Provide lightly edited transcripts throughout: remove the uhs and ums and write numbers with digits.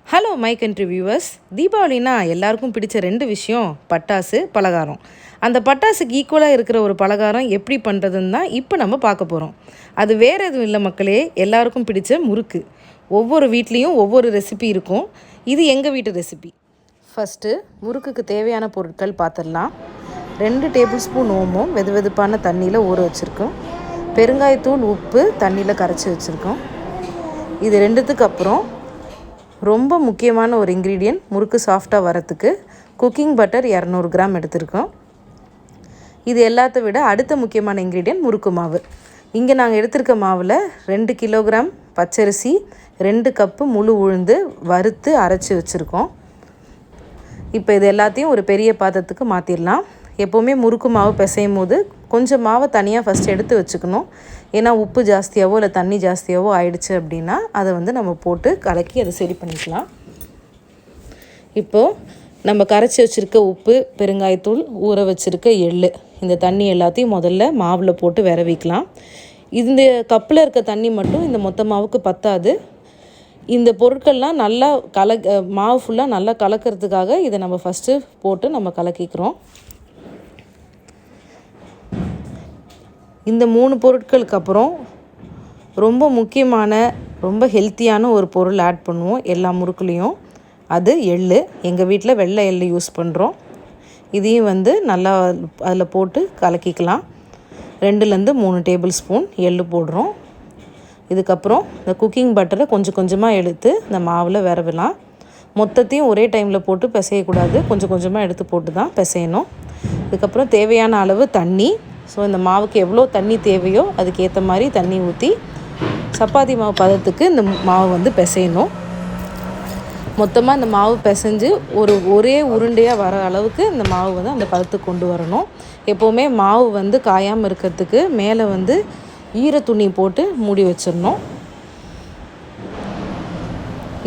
Hello my country viewers. தீபாவளினா எல்லாருக்கும் பிடிச்ச ரெண்டு விஷயம், பட்டாசு, பலகாரம். அந்த பட்டாசுக்கு ஈக்குவலாக இருக்கிற ஒரு பலகாரம் எப்படி பண்ணுறதுன்னு தான் இப்போ நம்ம பார்க்க போகிறோம். அது வேறு எதுவும் இல்லை மக்களே, எல்லாருக்கும் பிடிச்ச முறுக்கு. ஒவ்வொரு வீட்லேயும் ஒவ்வொரு ரெசிபி இருக்கும். இது எங்கள் வீட்டு ரெசிபி. ஃபஸ்ட்டு முறுக்குக்கு தேவையான பொருட்கள் பார்த்துடலாம். 2 டேபிள் ஸ்பூன் ஓமம் வெது வெதுப்பான தண்ணியில் ஊற வச்சுருக்கோம். பெருங்காயத்தூள், உப்பு தண்ணியில் கரைச்சி வச்சுருக்கோம். இது ரெண்டுத்துக்கு அப்புறம் ரொம்ப முக்கியமான ஒரு இன்க்ரீடியன்ட், முறுக்கு சாஃப்டாக வரத்துக்கு குக்கிங் பட்டர் 200 கிராம் எடுத்திருக்கோம். இது எல்லாத்த விட அடுத்த முக்கியமான இன்க்ரீடியன்ட் முறுக்கு மாவு. இங்கே நாங்கள் எடுத்திருக்க மாவில் 2 கிலோகிராம் பச்சரிசி, 2 கப்பு முழு உளுந்து வறுத்து அரைச்சி வச்சுருக்கோம். இப்போ இது எல்லாத்தையும் ஒரு பெரிய பாத்திரத்துக்கு மாற்றிடலாம். எப்போவுமே முறுக்கு மாவு பிசையும் போது கொஞ்சம் மாவை தனியாக ஃபஸ்ட் எடுத்து வச்சுக்கணும். ஏன்னா உப்பு ஜாஸ்தியாகவோ இல்லை தண்ணி ஜாஸ்தியாகவோ ஆயிடுச்சு அப்படின்னா அதை நம்ம போட்டு கலக்கி அதை சரி பண்ணிக்கலாம். இப்போது நம்ம கரைச்சி வச்சுருக்க உப்பு, பெருங்காயத்தூள், ஊற வச்சுருக்க எள், இந்த தண்ணி எல்லாத்தையும் முதல்ல மாவில் போட்டு விரவிக்கலாம். இந்த கப்பில் இருக்க தண்ணி மட்டும் இந்த மொத்த மாவுக்கு பத்தாது. இந்த பொருட்கள்லாம் நல்லா மாவு ஃபுல்லாக நல்லா கலக்கிறதுக்காக இதை நம்ம ஃபஸ்ட்டு போட்டு நம்ம கலக்கிக்கிறோம். இந்த 3 பொருட்களுக்கு அப்புறம் ரொம்ப முக்கியமான, ரொம்ப ஹெல்த்தியான ஒரு பொருள் ஆட் பண்ணுவோம் எல்லா முறுக்குலேயும். அது எள். எங்கள் வீட்டில் வெள்ளை எள் யூஸ் பண்ணுறோம். இதையும் நல்லா அதில் போட்டு கலக்கிக்கலாம். 2-3 டேபிள் ஸ்பூன் எள் போடுறோம். இதுக்கப்புறம் இந்த குக்கிங் பட்டரை கொஞ்சம் கொஞ்சமாக எடுத்து இந்த மாவில் விரவலாம். மொத்தத்தையும் ஒரே டைமில் போட்டு பிசையக்கூடாது, கொஞ்சம் கொஞ்சமாக எடுத்து போட்டு தான் பிசையணும். இதுக்கப்புறம் தேவையான அளவு தண்ணி. ஸோ இந்த மாவுக்கு எவ்வளோ தண்ணி தேவையோ அதுக்கேற்ற மாதிரி தண்ணி ஊற்றி சப்பாத்தி மாவு பதத்துக்கு இந்த மாவு பிசையணும். மொத்தமாக இந்த மாவு பிசைஞ்சு ஒரே உருண்டையாக வர அளவுக்கு இந்த மாவு அந்த பதத்துக்கு கொண்டு வரணும். எப்போவுமே மாவு காயாமல் இருக்கிறதுக்கு மேலே ஈர துணி போட்டு மூடி வச்சிடணும்.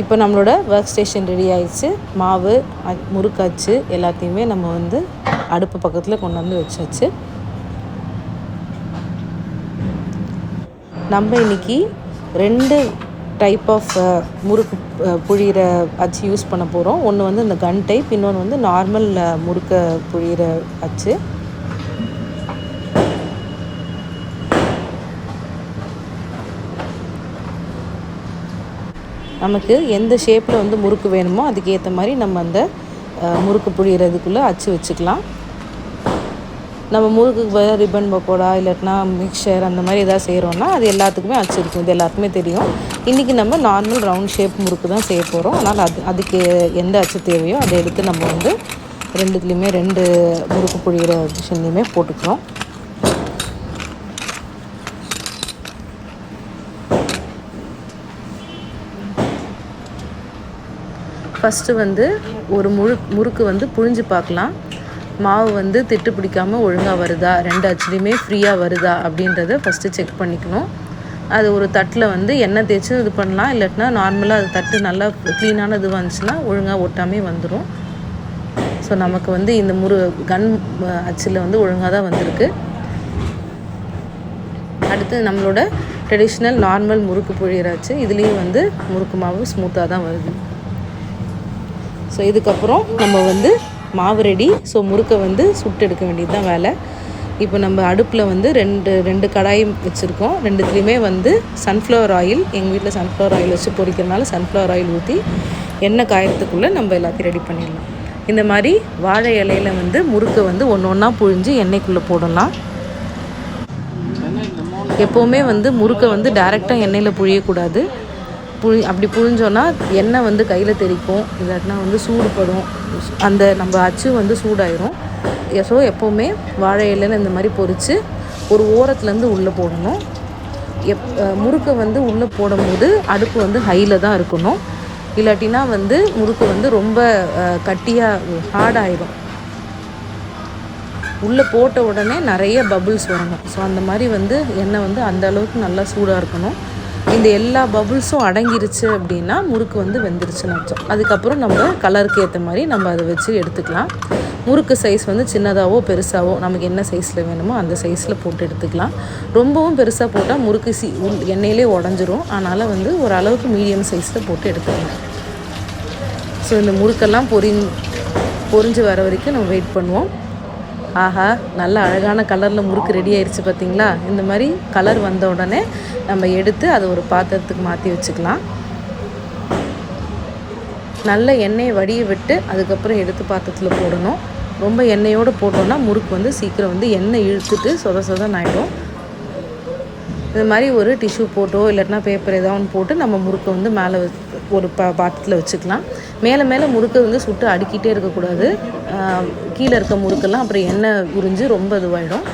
இப்போ நம்மளோட ஒர்க் ஸ்டேஷன் ரெடி ஆயிடுச்சு. மாவு, முறுக்காச்சு எல்லாத்தையுமே நம்ம அடுப்பு பக்கத்தில் கொண்டு வச்சாச்சு. நம்ம இன்றைக்கி 2 டைப் ஆஃப் முறுக்கு புழிகிற அச்சு யூஸ் பண்ண போகிறோம். ஒன்று இந்த கன் டைப், இன்னொன்று நார்மல் முறுக்க புழிகிற அச்சு. நமக்கு எந்த ஷேப்பில் முறுக்கு வேணுமோ அதுக்கு ஏற்ற மாதிரி நம்ம அந்த முறுக்கு புழிகிறதுக்குள்ளே அச்சு வச்சுக்கலாம். நம்ம முறுக்குக்கு ரிப்பன் பக்கோடா இல்லாட்டினா மிக்சர் அந்த மாதிரி எதாவது செய்கிறோன்னா அது எல்லாத்துக்குமே அச்சு இருக்கும். இது எல்லாத்துக்குமே தெரியும். இன்றைக்கி நம்ம நார்மல் ரவுண்ட் ஷேப் முறுக்கு தான் செய்ய போகிறோம். அதனால் அதுக்கு எந்த அச்சு தேவையோ அதை எடுத்து நம்ம ரெண்டுத்துலேயுமே 2 முறுக்கு புழிகிற மிஷின்லேயுமே போட்டுக்கிறோம். ஃபஸ்ட்டு ஒரு முறுக்கு புழிஞ்சு பார்க்கலாம். மாவு திட்டு பிடிக்காமல் ஒழுங்காக வருதா, 2 அச்சுலேயுமே ஃப்ரீயாக வருதா அப்படின்றத ஃபஸ்ட்டு செக் பண்ணிக்கணும். அது ஒரு தட்டில் எண்ணெய் தேய்ச்சி இது பண்ணலாம். இல்லாட்டினா நார்மலாக அது தட்டு நல்லா க்ளீனான இது வந்துச்சுன்னா ஒழுங்காக ஒட்டாமே வந்துடும். ஸோ நமக்கு இந்த கன் அச்சில் ஒழுங்காக தான் வந்திருக்கு. அடுத்து நம்மளோட ட்ரெடிஷ்னல் நார்மல் முறுக்கு புழியராச்சு. இதுலேயும் முறுக்கு மாவு ஸ்மூத்தாக தான் வருது. ஸோ இதுக்கப்புறம் நம்ம மாவு ரெடி. ஸோ முறுக்கை சுட்டு எடுக்க வேண்டியது தான் வேலை. இப்போ நம்ம அடுப்பில் 2 கடாய் வச்சுருக்கோம். 2துலேயுமே சன்ஃப்ளவர் ஆயில், எங்கள் வீட்டில் சன்ஃப்ளவர் ஆயில் வச்சு பொரிக்கிறனால சன்ஃப்ளவர் ஆயில் ஊற்றி எண்ணெய் காயத்துக்குள்ளே நம்ம எல்லாத்தையும் ரெடி பண்ணிடலாம். இந்த மாதிரி வாழை இலையில் முறுக்கை ஒன்று ஒன்றா புழிஞ்சு எண்ணெய்க்குள்ளே போடலாம். எப்போவுமே முறுக்கை டைரெக்டாக எண்ணெயில் புழியக்கூடாது. அப்படி புழிஞ்சோன்னா எண்ணெய் கையில் தெறிக்கும், இல்லாட்டினா சூடுபடும். அந்த நம்ம அச்சு சூடாயிரும். ஸோ எப்போவுமே வாழை இலையில் இந்த மாதிரி பொரித்து ஒரு ஓரத்துலேருந்து உள்ளே போடணும். முறுக்கை உள்ளே போடும்போது அடுப்பு ஹையில் தான் இருக்கணும். இல்லாட்டினா முறுக்கு ரொம்ப கட்டியாக ஹார்டாயிடும். உள்ளே போட்ட உடனே நிறைய பபுள்ஸ் வரணும். ஸோ அந்த மாதிரி எண்ணெய் அந்த அளவுக்கு நல்லா சூடாக இருக்கணும். இந்த எல்லா பபுள்ஸும் அடங்கிருச்சு அப்படின்னா முறுக்கு வெந்துருச்சுன்னு அர்த்தம். அதுக்கப்புறம் நம்ம கலருக்கு ஏற்ற மாதிரி நம்ம அதை வச்சு எடுத்துக்கலாம். முறுக்கு சைஸ் சின்னதாகவோ பெருசாகவோ நமக்கு என்ன சைஸில் வேணுமோ அந்த சைஸில் போட்டு எடுத்துக்கலாம். ரொம்பவும் பெருசாக போட்டால் முறுக்கு எண்ணெயிலே உடஞ்சிரும். அதனால் ஒரு அளவுக்கு மீடியம் சைஸில் போட்டு எடுத்துக்கலாம். ஸோ இந்த முறுக்கெல்லாம் பொரிஞ்சு வர வரைக்கும் நம்ம வெயிட் பண்ணுவோம். ஆஹா, நல்ல அழகான கலரில் முறுக்கு ரெடி ஆயிடுச்சு பார்த்தீங்களா? இந்த மாதிரி கலர் வந்த உடனே நம்ம எடுத்து அதை ஒரு பாத்திரத்துக்கு மாற்றி வச்சுக்கலாம். நல்ல எண்ணெயை வடிய விட்டு அதுக்கப்புறம் எடுத்து பாத்திரத்தில் போடணும். ரொம்ப எண்ணெயோடு போட்டோன்னா முறுக்கு சீக்கிரம் எண்ணெய் இழுத்துட்டு சொதன்னு ஆகிடும். இது மாதிரி ஒரு டிஷ்யூ போட்டோ இல்லைன்னா பேப்பர் ஏதாவது ஒன்று போட்டு நம்ம முறுக்கை மேலே ஒரு பாத்திரத்தில் வச்சுக்கலாம். மேலே முறுக்கை சுட்டு அடுக்கிட்டே இருக்கக்கூடாது. கீழே இருக்க முறுக்கெல்லாம் அப்புறம் எண்ணெய் உறிஞ்சு ரொம்ப இதுவாகிடும்.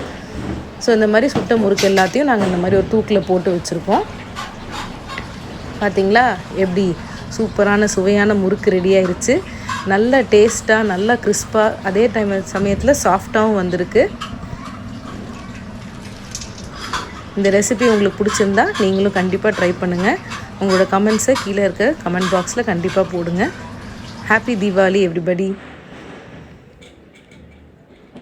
ஸோ இந்த மாதிரி சுட்ட முறுக்கு எல்லாத்தையும் நாங்கள் இந்த மாதிரி ஒரு தூக்கில் போட்டு வச்சுருக்கோம். பார்த்திங்களா எப்படி சூப்பரான சுவையான முறுக்கு ரெடி ஆயிடுச்சு. நல்ல டேஸ்ட்டாக, நல்லா கிறிஸ்பாக, அதே சமயத்தில் சாஃப்டாகவும் வந்திருக்கு. இந்த ரெசிபி உங்களுக்கு பிடிச்சிருந்தா நீங்களும் கண்டிப்பாக ட்ரை பண்ணுங்கள். உங்களோட கமெண்ட்ஸை கீழே இருக்க கமெண்ட் பாக்ஸில் கண்டிப்பாக போடுங்க. Happy Deepavali everybody.